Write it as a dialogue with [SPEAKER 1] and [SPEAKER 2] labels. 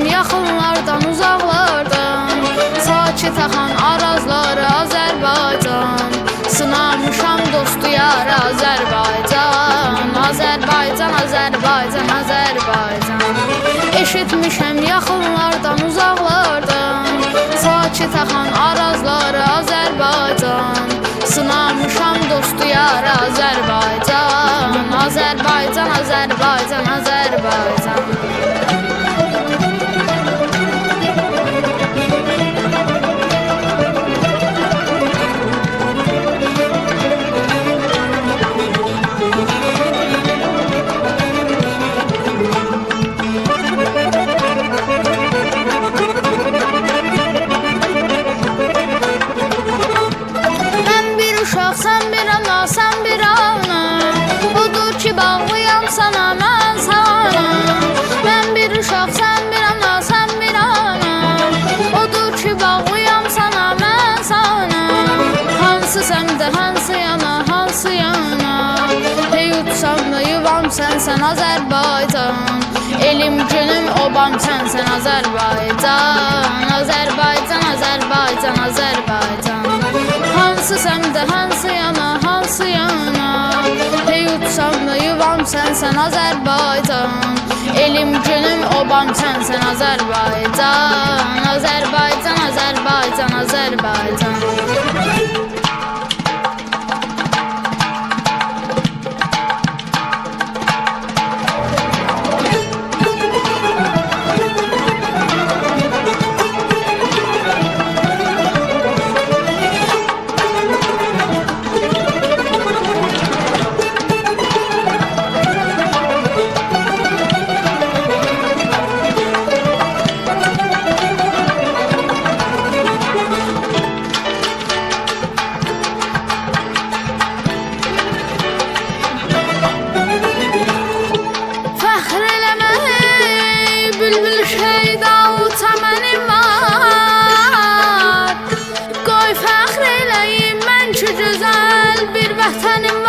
[SPEAKER 1] Yaxınlardan, uzaqlardan sakit axan arazları Azərbaycan. Sınamışam dostu yar Azərbaycan. Azərbaycan, Azərbaycan, Azərbaycan. Eşitmişəm yaxınlardan, uzaqlardan sakit axan arazları Azərbaycan. Sınamışam dostu yar Azərbaycan. Azərbaycan, Azərbaycan, Azərbaycan. Sən bir ana, sən bir ana, budur ki bağlıyam sana mən sana. Mən bir uşaq, sən bir ana, sən bir ana, budur ki bağlıyam sana mən sana. Hansı səmdə, hansı yana, hansı yana, hey utsam da yuvam sənsən Azərbaycan. Elim, günüm, obam sənsən Azərbaycan. Azərbaycan, Azərbaycan, Azərbaycan. Hansı səmdə, hansı yana, hansı yana, hey utsam da yuvam sənsən Azərbaycan. Elim, günüm, obam sənsən Azərbaycan. Azərbaycan, Azərbaycan, Azərbaycan. Güzel bir vətənim